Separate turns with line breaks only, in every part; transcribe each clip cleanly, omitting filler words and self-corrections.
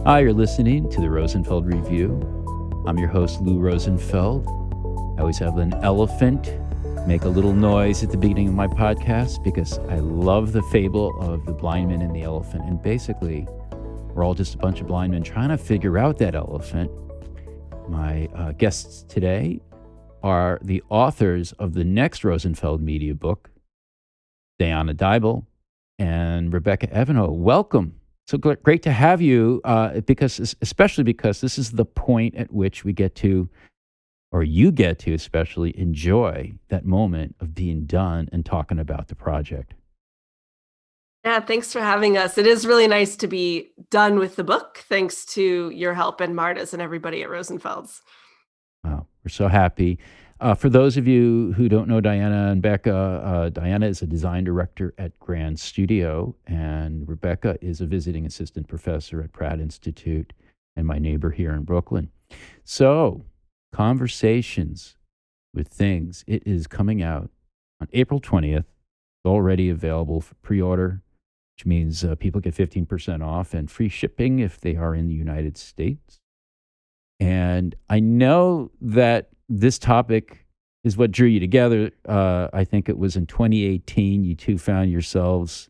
Hi, you're listening to the Rosenfeld Review. I'm your host, Lou Rosenfeld. I always have an elephant make a little noise at the beginning of my podcast because I love the fable of the blind man and the elephant. And basically, we're all just a bunch of blind men trying to figure out that elephant. My guests today are the authors of the next Rosenfeld media book, Deibel and Rebecca Evanhoe. Welcome. So great to have you, especially because this is the point at which we get to, or you get to especially, enjoy that moment of being done and talking about the project.
Yeah, thanks for having us. It is really nice to be done with the book, thanks to your help and Marta's and everybody at Rosenfeld's.
Wow, we're so happy. For those of you who don't know Diana and Becca, Diana is a design director at Grand Studio, and Rebecca is a visiting assistant professor at Pratt Institute and my neighbor here in Brooklyn. So, Conversations with Things, it is coming out on April 20th. It's already available for pre-order, which means people get 15% off and free shipping if they are in the United States. And I know that this topic is what drew you together. I think it was in 2018, you two found yourselves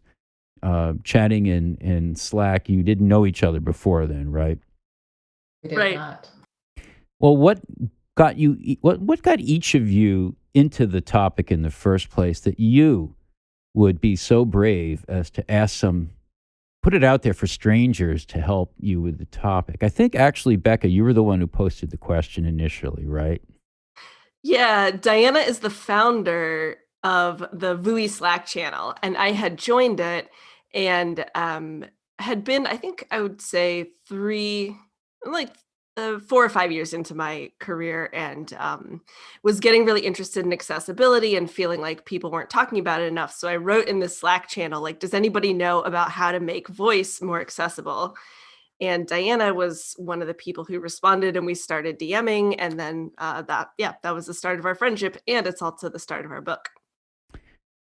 chatting in Slack. You didn't know each other before then, right?
We did
Right.
not.
Well, what got each of you into the topic in the first place that you would be so brave as to put it out there for strangers to help you with the topic? I think actually, Becca, you were the one who posted the question initially, right?
Yeah, Diana is the founder of the VUI Slack channel, and I had joined it and had been, I think I would say 4 or 5 years into my career, and was getting really interested in accessibility and feeling like people weren't talking about it enough. So I wrote in the Slack channel, like, does anybody know about how to make voice more accessible? And Diana was one of the people who responded, and we started DMing. And then that was the start of our friendship, and it's also the start of our book.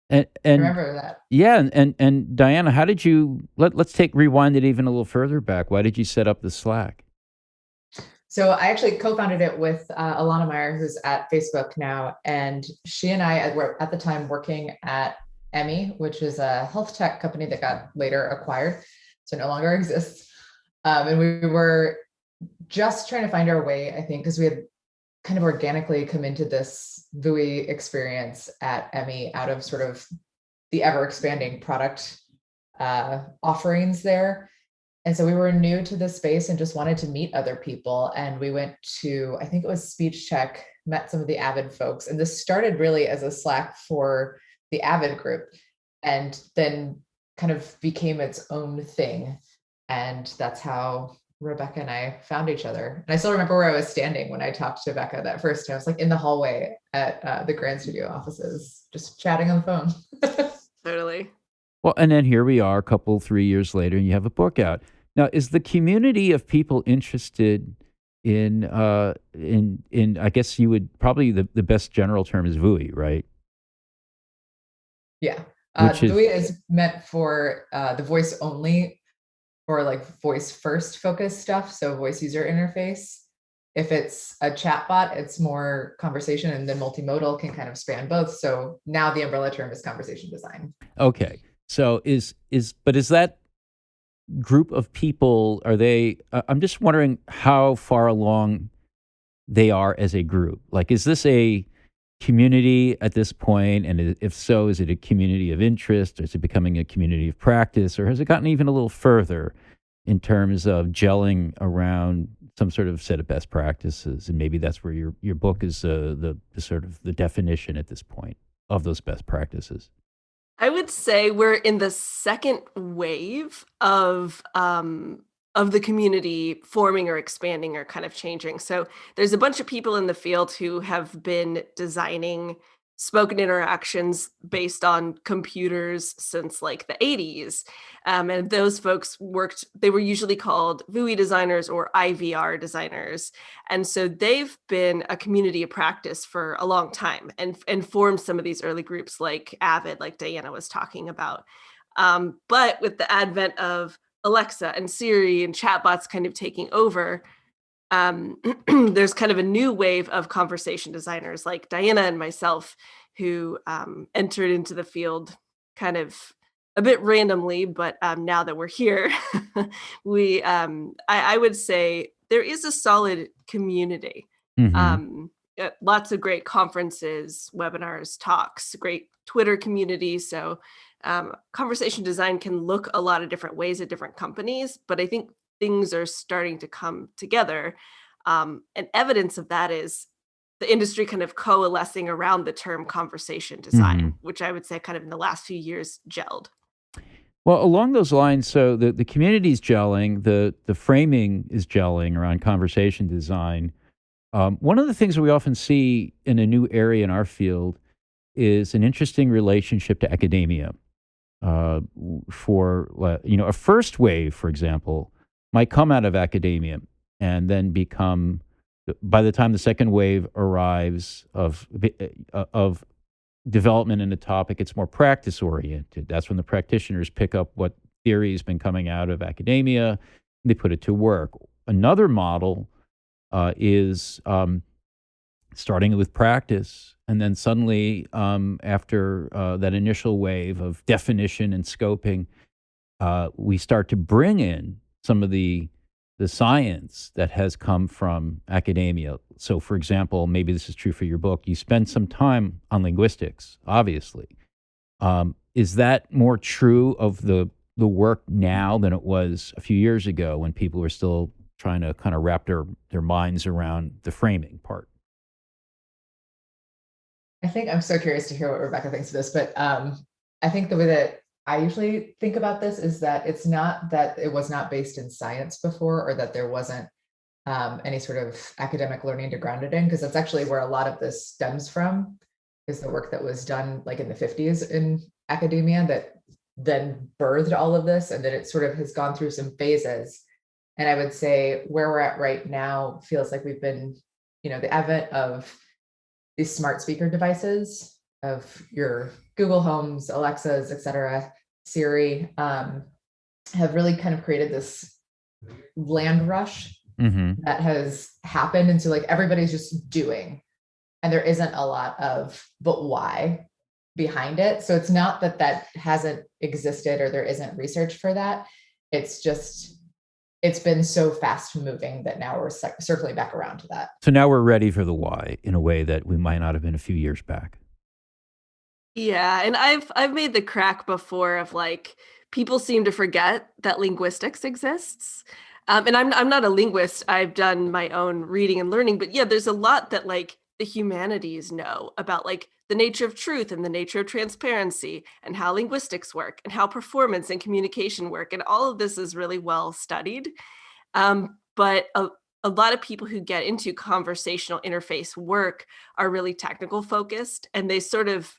And
I remember that.
yeah, and Diana, how did you let's rewind it even a little further back? Why did you set up the Slack?
So I actually co-founded it with Alana Meyer, who's at Facebook now. And she and I were at the time working at Emmy, which is a health tech company that got later acquired, so no longer exists. And we were just trying to find our way, I think, because we had kind of organically come into this VUI experience at Emmy out of sort of the ever expanding product offerings there. And so we were new to this space and just wanted to meet other people. And we went to, I think it was Speech Check, met some of the Avid folks. And this started really as a Slack for the Avid group, and then kind of became its own thing. And that's how Rebecca and I found each other. And I still remember where I was standing when I talked to Becca that first time. I was like in the hallway at the Grand Studio offices, just chatting on the phone.
Totally.
Well, and then here we are, 3 years later, and you have a book out. Now, is the community of people interested in I guess you would probably the best general term is VUI, right?
Yeah.
Which is
VUI is meant for the voice only or like voice first focused stuff. So voice user interface. If it's a chatbot, it's more conversation, and then multimodal can kind of span both. So now the umbrella term is conversation design.
okay. So is that group of people, are they, I'm just wondering how far along they are as a group. Like, is this a community at this point? And if so, is it a community of interest? Or is it becoming a community of practice? Or has it gotten even a little further in terms of gelling around some sort of set of best practices? And maybe that's where your book is the sort of the definition at this point of those best practices.
I would say we're in the second wave of the community forming or expanding or kind of changing. So there's a bunch of people in the field who have been designing spoken interactions based on computers since like the 80s. And those folks they were usually called VUI designers or IVR designers. And so they've been a community of practice for a long time and formed some of these early groups like Avid, like Diana was talking about. But with the advent of Alexa and Siri and chatbots kind of taking over, there's kind of a new wave of conversation designers like Diana and myself who entered into the field kind of a bit randomly, but now that we're here, I would say there is a solid community.
Hmm.
Lots of great conferences, webinars, talks, great Twitter community. So conversation design can look a lot of different ways at different companies, but I think things are starting to come together. And evidence of that is the industry kind of coalescing around the term conversation
Hmm.
design, which I would say kind of in the last few years gelled.
Well, along those lines, so the community's gelling, the framing is gelling around conversation design. One of the things that we often see in a new area in our field is an interesting relationship to academia. A first wave, for example, might come out of academia and then become, by the time the second wave arrives of development in a topic, it's more practice oriented. That's when the practitioners pick up what theory has been coming out of academia, and they put it to work. Another model is starting with practice. And then suddenly, after that initial wave of definition and scoping, we start to bring in some of the science that has come from academia. So, for example, maybe this is true for your book. You spend some time on linguistics, obviously. Is that more true of the work now than it was a few years ago when people were still trying to kind of wrap their minds around the framing part?
I think I'm so curious to hear what Rebecca thinks of this, but I think the way that I usually think about this is that it's not that it was not based in science before, or that there wasn't any sort of academic learning to ground it in, because that's actually where a lot of this stems from, is the work that was done like in the 50s in academia that then birthed all of this, and that it sort of has gone through some phases. And I would say where we're at right now feels like we've been, the advent of these smart speaker devices, of your Google Homes, Alexas, et cetera, Siri, have really kind of created this land rush
Hmm.
that has happened. And so like everybody's just doing, and there isn't a lot of, but why behind it. So it's not that that hasn't existed or there isn't research for that. It's just, it's been so fast moving that now we're circling back around to that.
So now we're ready for the why in a way that we might not have been a few years back.
Yeah, and I've made the crack before of like people seem to forget that linguistics exists. And I'm not a linguist. I've done my own reading and learning, but yeah, there's a lot that like the humanities know about like the nature of truth and the nature of transparency and how linguistics work and how performance and communication work. And all of this is really well studied. But a lot of people who get into conversational interface work are really technical focused, and they sort of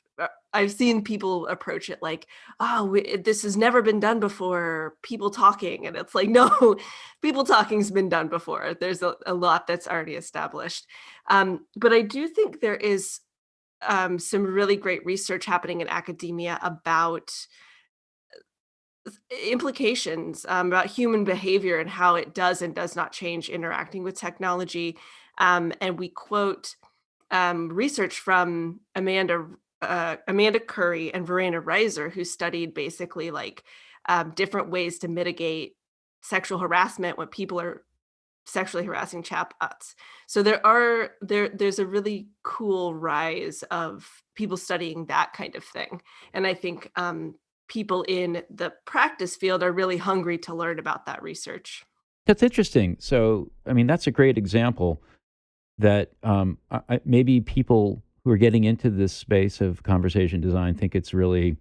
I've seen people approach it like, oh, this has never been done before, people talking. And it's like, no, people talking's been done before. There's a lot that's already established. But I do think there is some really great research happening in academia about implications about human behavior and how it does and does not change interacting with technology. And we quote research from Amanda Curry and Verena Reiser, who studied basically like different ways to mitigate sexual harassment when people are sexually harassing chatbots. So there's a really cool rise of people studying that kind of thing. And I think people in the practice field are really hungry to learn about that research.
That's interesting. So, I mean, that's a great example that maybe people who are getting into this space of conversation design think it's really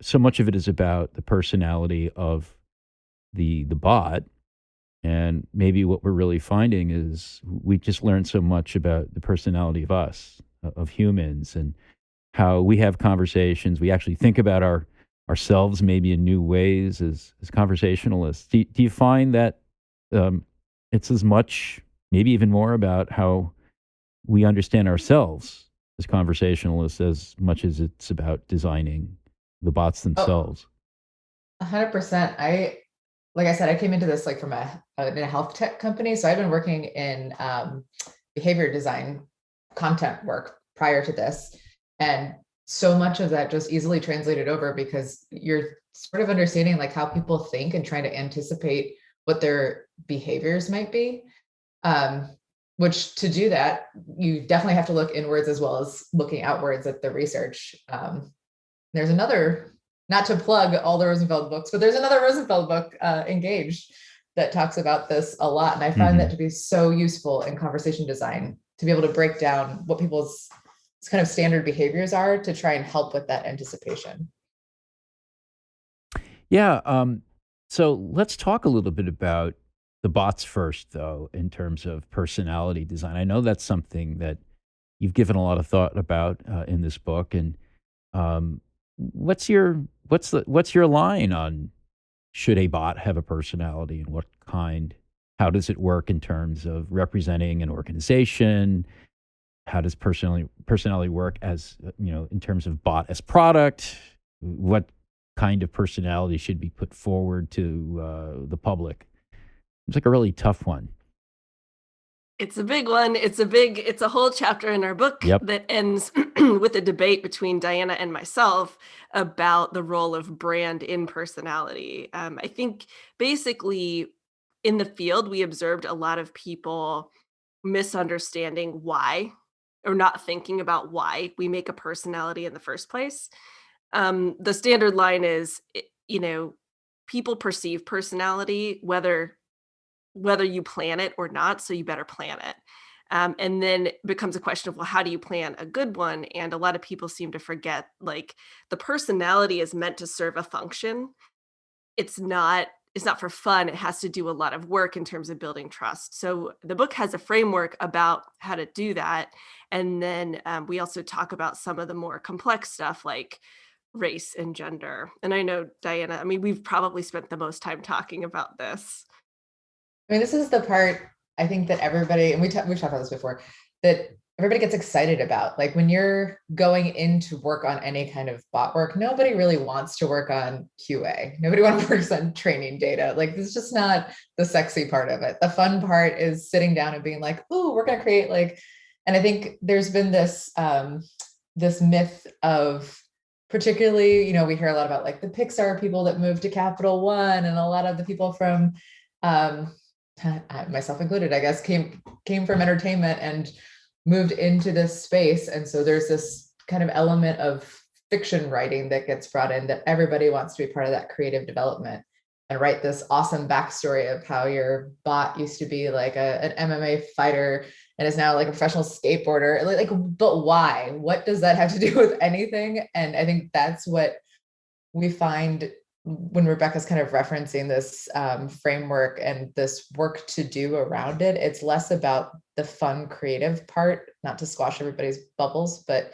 so much of it is about the personality of the bot, and maybe what we're really finding is we just learned so much about the personality of us, of humans, and how we have conversations. We actually think about ourselves maybe in new ways as conversationalists. Do you find that um, it's as much, maybe even more about how we understand ourselves as conversationalists as much as it's about designing the bots
Oh,
themselves?
100%. like I said, I came into this like from in a health tech company. So I've been working in behavior design content work prior to this. And so much of that just easily translated over because you're sort of understanding like how people think and trying to anticipate what their behaviors might be. Which to do that, you definitely have to look inwards as well as looking outwards at the research. There's another, not to plug all the Rosenfeld books, but there's another Rosenfeld book, Engaged, that talks about this a lot. And I find that to be so useful in conversation design to be able to break down what people's kind of standard behaviors are to try and help with that anticipation.
Yeah. So let's talk a little bit about the bots first, though, in terms of personality design. I know that's something that you've given a lot of thought about in this book. And um, what's your line on should a bot have a personality and what kind? How does it work in terms of representing an organization? How does personality work as in terms of bot as product? What kind of personality should be put forward to the public? It's like a really tough one.
It's a big one. It's a whole chapter in our book
Yep.
that ends with a debate between Diana and myself about the role of brand in personality. I think basically in the field, we observed a lot of people misunderstanding why or not thinking about why we make a personality in the first place. The standard line is, people perceive personality whether you plan it or not, so you better plan it. And then it becomes a question of, well, how do you plan a good one? And a lot of people seem to forget, like, the personality is meant to serve a function. It's not for fun. It has to do a lot of work in terms of building trust. So the book has a framework about how to do that. And then we also talk about some of the more complex stuff like race and gender. And I know, Diana, I mean, we've probably spent the most time talking about this.
I mean, this is the part I think that everybody, and we've talked about this before, that everybody gets excited about. Like when you're going into work on any kind of bot work, nobody really wants to work on QA. Nobody wants to work on training data. Like it's just not the sexy part of it. The fun part is sitting down and being like, "Ooh, we're going to create like," and I think there's been this this myth of, particularly, we hear a lot about like the Pixar people that moved to Capital One, and a lot of the people from myself included, I guess, came from entertainment and moved into this space. And so there's this kind of element of fiction writing that gets brought in, that everybody wants to be part of that creative development and write this awesome backstory of how your bot used to be like an MMA fighter and is now like a professional skateboarder. Like, but why? What does that have to do with anything? And I think that's what we find when Rebecca's kind of referencing this framework and this work to do around it. It's less about the fun creative part, not to squash everybody's bubbles, but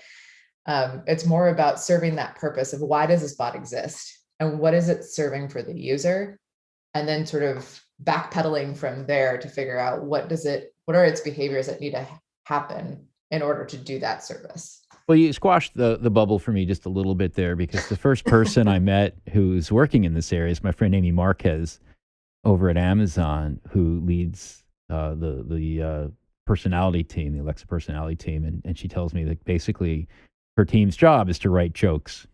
it's more about serving that purpose of why does this bot exist and what is it serving for the user, and then sort of backpedaling from there to figure out what are its behaviors that need to happen in order to do that service.
Well, you squashed the bubble for me just a little bit there, because the first person I met who's working in this area is my friend Amy Marquez over at Amazon, who leads the personality team, the Alexa personality team. And she tells me that basically her team's job is to write jokes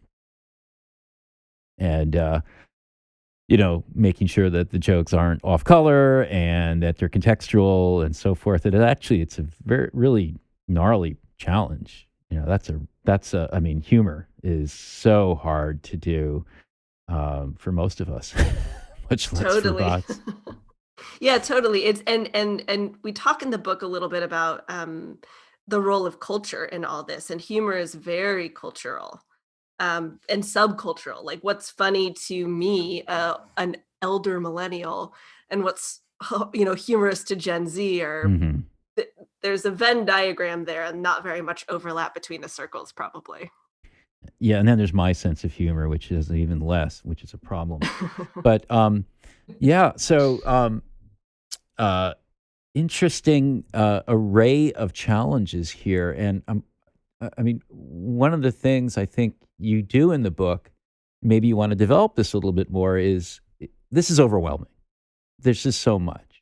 and, making sure that the jokes aren't off color and that they're contextual and so forth. And it's a really gnarly challenge. I mean, humor is so hard to do for most of us, much less
Totally.
for bots.
Yeah, totally. It's and we talk in the book a little bit about the role of culture in all this, and humor is very cultural and subcultural. Like what's funny to me, an elder millennial, and what's humorous to Gen Z, or
Hmm.
there's a Venn diagram there, and not very much overlap between the circles, probably.
Yeah, and then there's my sense of humor, which is even less, which is a problem. But yeah, so interesting array of challenges here, and I mean, one of the things I think you do in the book, maybe you want to develop this a little bit more, is this is overwhelming. there's just so much.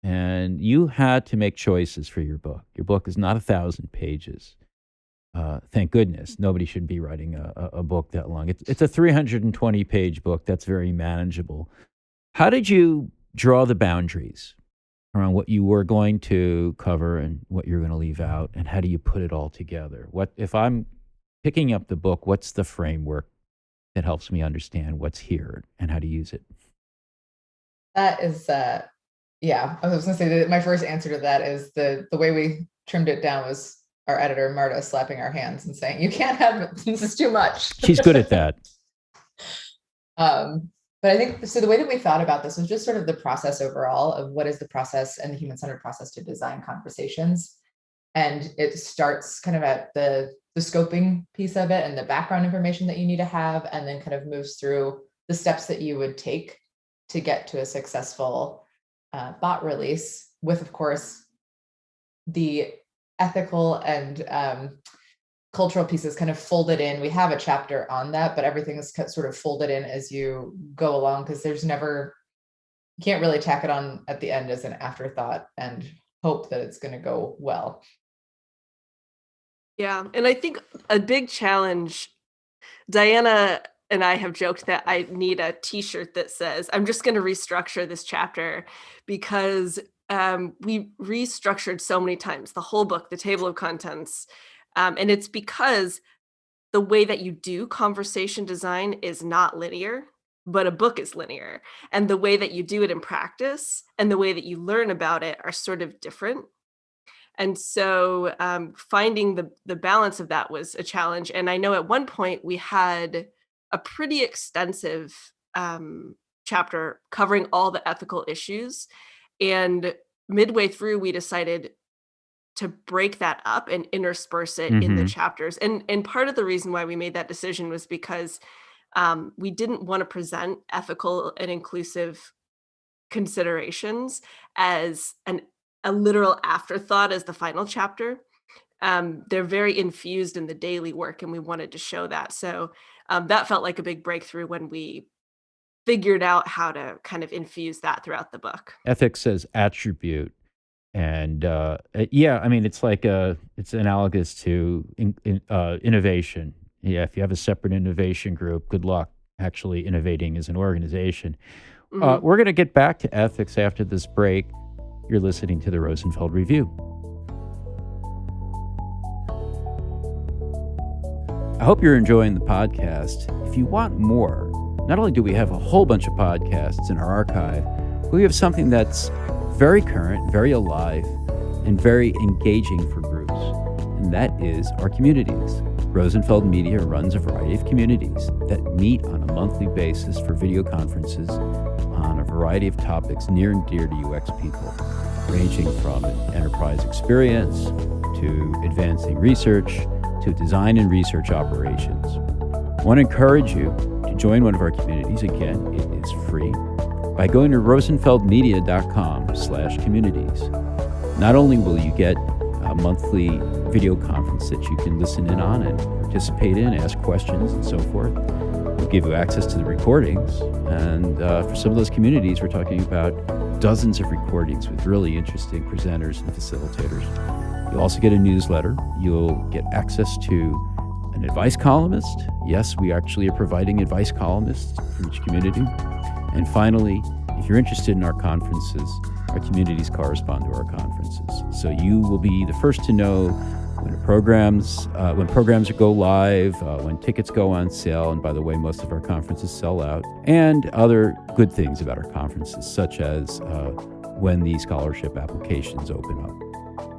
And you had to make choices for your book. Your book is not 1,000 pages. Thank goodness. Nobody should be writing a book that long. It's a 320-page book that's very manageable. How did you draw the boundaries around what you were going to cover and what you're going to leave out, and how do you put it all together? What if I'm picking up the book, what's the framework that helps me understand what's here and how to use it?
That is, yeah, I was gonna say that my first answer to that is the way we trimmed it down was our editor, Marta, slapping our hands and saying, "You can't have this is too much."
She's good at that.
But I think so. The way that we thought about this was just sort of the process overall of what is the process and the human-centered process to design conversations. And it starts kind of at the scoping piece of it and the background information that you need to have, and then kind of moves through the steps that you would take to get to a successful bot release, with, of course, the ethical and cultural pieces kind of folded in. We have a chapter on that, but everything is sort of folded in as you go along, because there's never, you can't really tack it on at the end as an afterthought and hope that it's going to go well.
Yeah. And I think a big challenge, Diana and I have joked that I need a t-shirt that says, I'm just going to restructure this chapter, because we restructured so many times the whole book, the table of contents. And it's because the way that you do conversation design is not linear, but a book is linear. And the way that you do it in practice and the way that you learn about it are sort of different. And so finding the balance of that was a challenge. And I know at one point we had a pretty extensive chapter covering all the ethical issues. And midway through, we decided to break that up and intersperse it in the chapters. And part of the reason why we made that decision was because we didn't want to present ethical and inclusive considerations as a literal afterthought as the final chapter. They're very infused in the daily work, and we wanted to show that. So that felt like a big breakthrough when we figured out how to kind of infuse that throughout the book.
Ethics as attribute. And yeah, I mean, it's like it's analogous to innovation. Yeah, if you have a separate innovation group, good luck actually innovating as an organization. We're going to get back to ethics after this break. You're listening to the Rosenfeld Review. I hope you're enjoying the podcast. If you want more, not only do we have a whole bunch of podcasts in our archive, but we have something that's very current, very alive, and very engaging for groups, and that is our communities. Rosenfeld Media runs a variety of communities that meet on a monthly basis for video conferences on a variety of topics near and dear to UX people, ranging from enterprise experience to advancing research to design and research operations. I want to encourage you to join one of our communities. Again, it is free by going to rosenfeldmedia.com/communities. Not only will you get a monthly video conference that you can listen in on and participate in, ask questions and so forth, we'll give you access to the recordings. And for some of those communities, we're talking about dozens of recordings with really interesting presenters and facilitators. You'll also get a newsletter. You'll get access to an advice columnist. Yes, we actually are providing advice columnists for each community. And finally, if you're interested in our conferences, our communities correspond to our conferences. So you will be the first to know when programs go live, when tickets go on sale, and by the way, most of our conferences sell out, and other good things about our conferences, such as when the scholarship applications open up.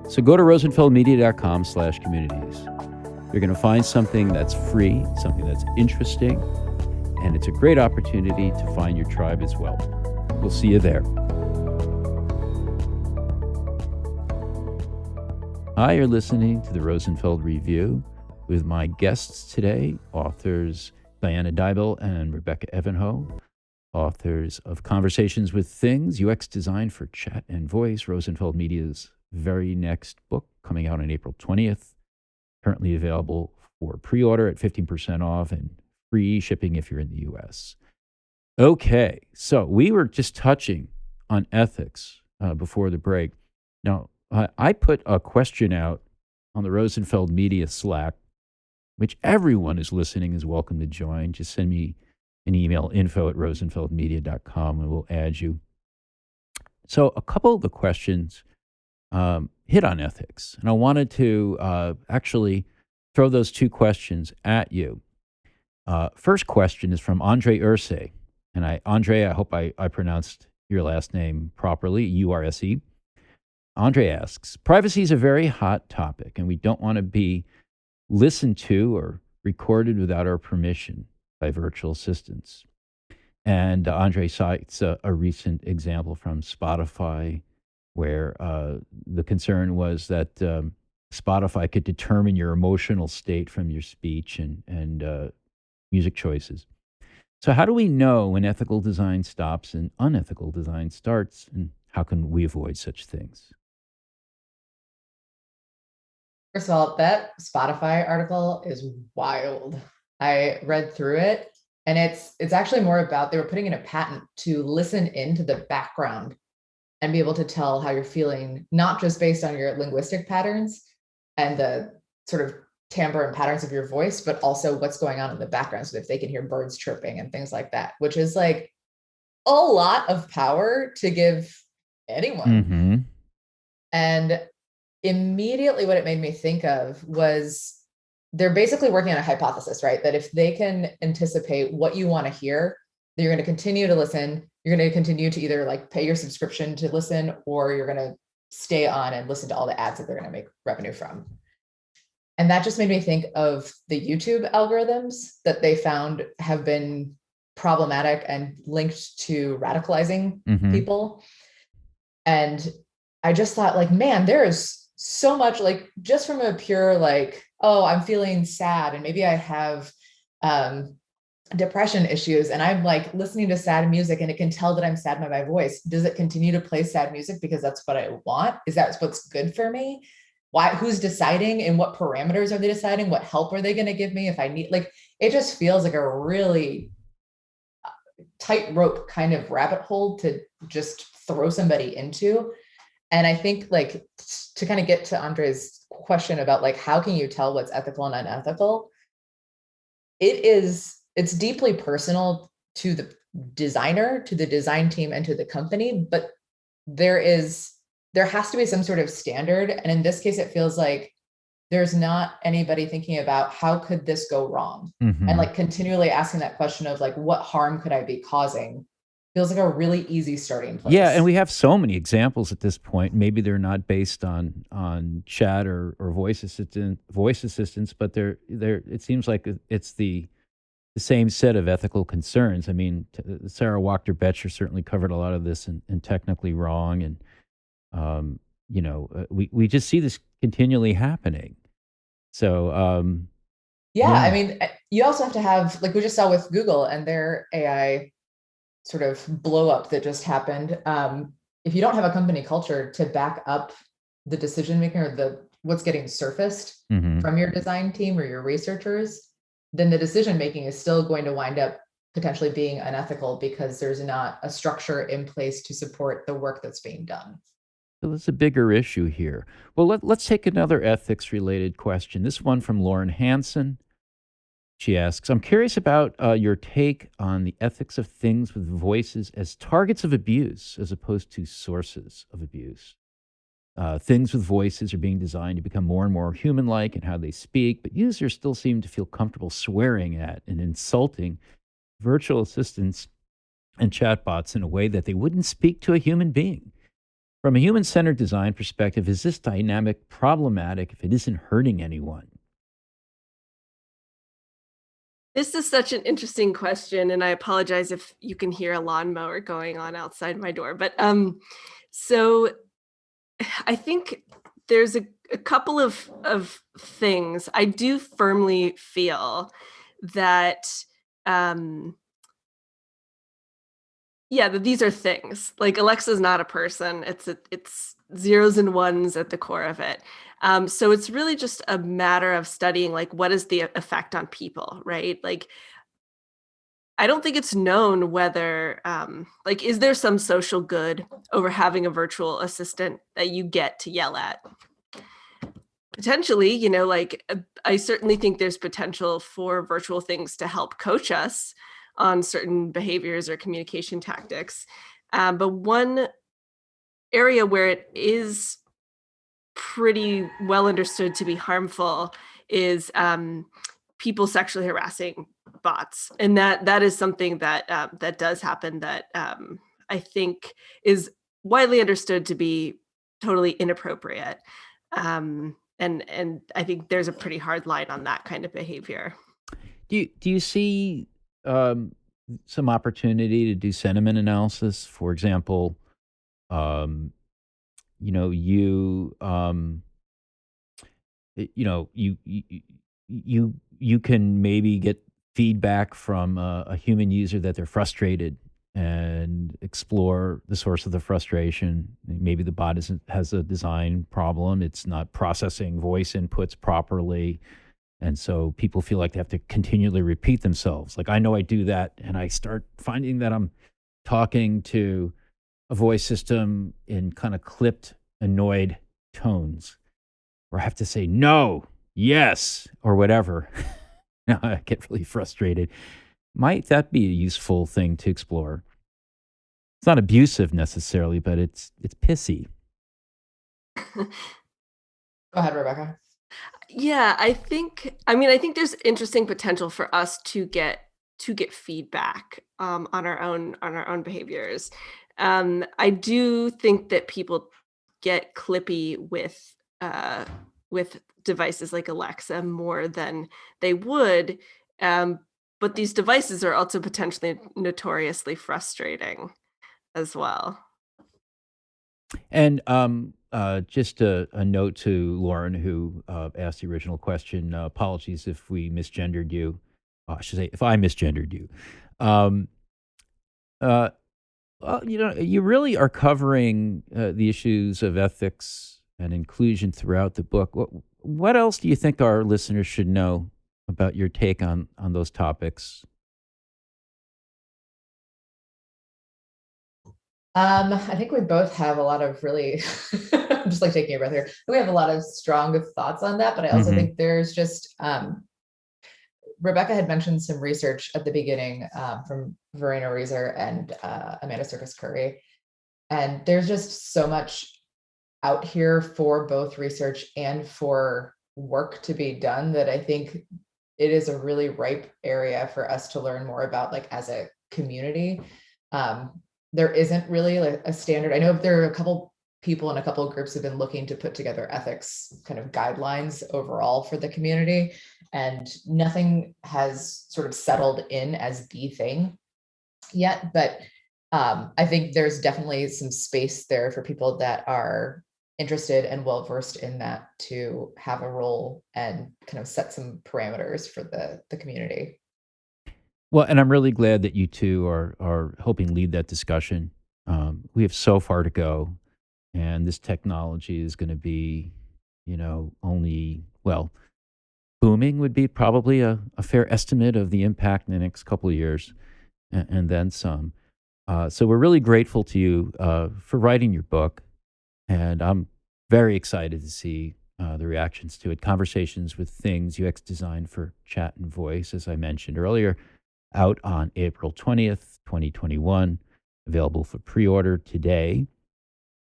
So go to rosenfeldmedia.com/communities. You're going to find something that's free, something that's interesting, and it's a great opportunity to find your tribe as well. We'll see you there. Hi, you're listening to the Rosenfeld Review with my guests today, authors Deibel and Rebecca Evanhoe, authors of Conversations with Things, UX Design for Chat and Voice, Rosenfeld Media's very next book coming out on April 20th, currently available for pre-order at 15% off and free shipping if you're in the US. Okay, so we were just touching on ethics before the break. Now, I put a question out on the Rosenfeld Media Slack, which everyone who's listening is welcome to join. Just send me an email, info@rosenfeldmedia.com, and we'll add you. So a couple of the questions hit on ethics, and I wanted to actually throw those two questions at you. First question is from Andre Urse. And Andre, I hope I pronounced your last name properly, Urse. Andre asks, privacy is a very hot topic, and we don't want to be listened to or recorded without our permission by virtual assistants. And Andre cites a recent example from Spotify where the concern was that Spotify could determine your emotional state from your speech and music choices. So, how do we know when ethical design stops and unethical design starts, and how can we avoid such things?
First of all, that Spotify article is wild. I read through it, and it's actually more about they were putting in a patent to listen into the background and be able to tell how you're feeling, not just based on your linguistic patterns and the sort of timbre and patterns of your voice, but also what's going on in the background. So if they can hear birds chirping and things like that, which is like a lot of power to give anyone.
Mm-hmm.
And immediately what it made me think of was they're basically working on a hypothesis, right? That if they can anticipate what you want to hear, then you're going to continue to listen. You're going to continue to either like pay your subscription to listen, or you're going to stay on and listen to all the ads that they're going to make revenue from. And that just made me think of the YouTube algorithms that they found have been problematic and linked to radicalizing people. And I just thought, like, man, there is so much, like, just from a pure, like, oh, I'm feeling sad and maybe I have depression issues, and I'm like listening to sad music and it can tell that I'm sad by my voice. Does it continue to play sad music because that's what I want? Is that what's good for me? Why? Who's deciding, and what parameters are they deciding? What help are they going to give me if I need? Like, it just feels like a really tightrope kind of rabbit hole to just throw somebody into. And I think, like, to kind of get to Andre's question about like, how can you tell what's ethical and unethical? It's deeply personal to the designer, to the design team, and to the company, but there has to be some sort of standard. And in this case, it feels like there's not anybody thinking about how could this go wrong? And like continually asking that question of like, what harm could I be causing? Feels like a really easy starting place.
Yeah, and we have so many examples at this point. Maybe they're not based on chat or voice assistants, but they're it seems like it's the same set of ethical concerns. I mean, Sarah Wachter-Betcher certainly covered a lot of this and technically wrong, and we just see this continually happening. So
I mean, you also have to have, like we just saw with Google and their AI sort of blow up that just happened. If you don't have a company culture to back up the decision making or what's getting surfaced from your design team or your researchers, then the decision making is still going to wind up potentially being unethical because there's not a structure in place to support the work that's being done.
So there's a bigger issue here. Well, let's take another ethics-related question. This one from Lauren Hansen. She asks, I'm curious about your take on the ethics of things with voices as targets of abuse as opposed to sources of abuse. Things with voices are being designed to become more and more human-like in how they speak, but users still seem to feel comfortable swearing at and insulting virtual assistants and chatbots in a way that they wouldn't speak to a human being. From a human-centered design perspective, is this dynamic problematic if it isn't hurting anyone?
This is such an interesting question, and I apologize if you can hear a lawnmower going on outside my door. But so I think there's a couple of things. I do firmly feel that that these are things. Like, Alexa's not a person. It's zeros and ones at the core of it. So it's really just a matter of studying, like, what is the effect on people, right? Like, I don't think it's known whether, like, is there some social good over having a virtual assistant that you get to yell at? Potentially, like, I certainly think there's potential for virtual things to help coach us on certain behaviors or communication tactics. But one area where it is pretty well understood to be harmful is people sexually harassing bots, and that is something that that does happen, that I think is widely understood to be totally inappropriate. And I think there's a pretty hard line on that kind of behavior.
Do you see um, some opportunity to do sentiment analysis? For example, um, you know, you you know, you can maybe get feedback from a human user that they're frustrated and explore the source of the frustration. Maybe the bot has a design problem; it's not processing voice inputs properly. And so people feel like they have to continually repeat themselves. Like, I know I do that, and I start finding that I'm talking to a voice system in kind of clipped, annoyed tones, where I have to say no, yes, or whatever. Now I get really frustrated. Might that be a useful thing to explore? It's not abusive necessarily, but it's pissy.
Go ahead, Rebecca.
Yeah, I think there's interesting potential for us to get feedback on our own behaviors. I do think that people get clippy uh, with devices like Alexa more than they would, um, but these devices are also potentially notoriously frustrating as well.
And just a note to Lauren, who asked the original question. Apologies if we misgendered you. I should say, if I misgendered you. Um, uh, well, you really are covering the issues of ethics and inclusion throughout the book. What else do you think our listeners should know about your take on those topics?
I think we both have a lot of really, I'm just like taking a breath here. We have a lot of strong thoughts on that, but I also
Hmm.
think there's just, Rebecca had mentioned some research at the beginning from Verena Reeser and Amanda Circus Curry. And there's just so much out here for both research and for work to be done that I think it is a really ripe area for us to learn more about, like as a community. Um, there isn't really like a standard. I know there are a couple people and a couple of groups have been looking to put together ethics kind of guidelines overall for the community, and nothing has sort of settled in as the thing yet. But I think there's definitely some space there for people that are interested and well versed in that to have a role and kind of set some parameters for the community.
Well, and I'm really glad that you two are helping lead that discussion. We have so far to go, and this technology is going to be, only, well, booming would be probably a fair estimate of the impact in the next couple of years, and then some. So we're really grateful to you for writing your book, and I'm very excited to see the reactions to it. Conversations with Things UX Design for Chat and Voice, as I mentioned earlier, out on April 20th, 2021, available for pre-order today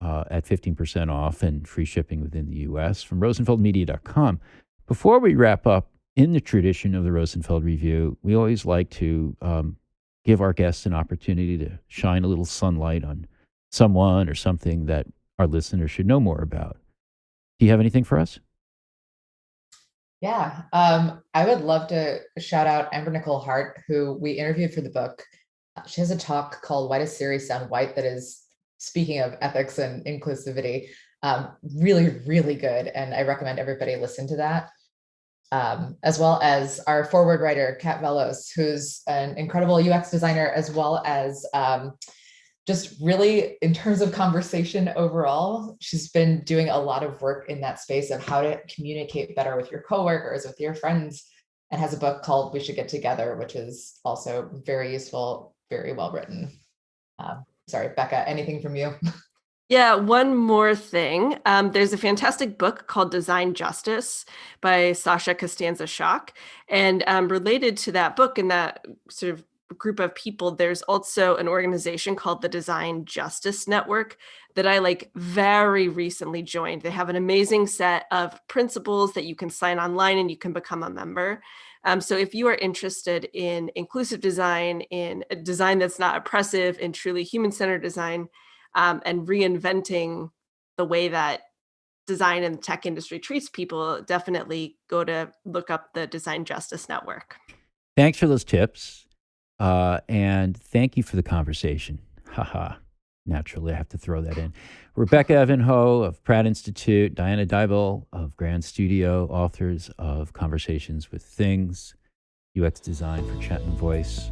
at 15% off and free shipping within the US from rosenfeldmedia.com. Before we wrap up, in the tradition of the Rosenfeld Review, we always like to give our guests an opportunity to shine a little sunlight on someone or something that our listeners should know more about. Do you have anything for us?
Yeah, I would love to shout out Amber Nicole Hart, who we interviewed for the book. She has a talk called "Why Does Siri Sound White?" that is, speaking of ethics and inclusivity, really, really good. And I recommend everybody listen to that. As well as our forward writer, Kat Velos, who's an incredible UX designer, as well as just really in terms of conversation overall. She's been doing a lot of work in that space of how to communicate better with your coworkers, with your friends, and has a book called We Should Get Together, which is also very useful, very well written. Sorry, Becca, anything from you?
Yeah, one more thing. There's a fantastic book called Design Justice by Sasha Costanza-Schock. And related to that book and that sort of group of people, there's also an organization called the Design Justice Network that I very recently joined. They have an amazing set of principles that you can sign online and you can become a member. So if you are interested in inclusive design, in a design that's not oppressive, in truly human-centered design, and reinventing the way that design and tech industry treats people, definitely go to look up the Design Justice Network.
Thanks for those tips. And thank you for the conversation. Haha. Naturally, I have to throw that in. Rebecca Evanhoe of Pratt Institute, Diana Deibel of Grand Studio, authors of Conversations with Things, UX Design for Chat and Voice.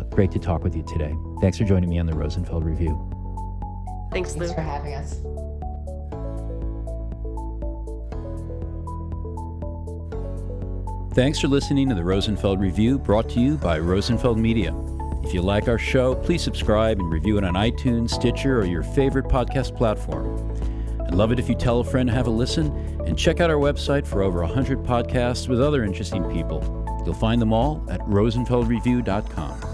Great to talk with you today. Thanks for joining me on the Rosenfeld Review.
Thanks, Lou.
Thanks for having us.
Thanks for listening to the Rosenfeld Review, brought to you by Rosenfeld Media. If you like our show, please subscribe and review it on iTunes, Stitcher, or your favorite podcast platform. I'd love it if you tell a friend to have a listen, and check out our website for over 100 podcasts with other interesting people. You'll find them all at rosenfeldreview.com.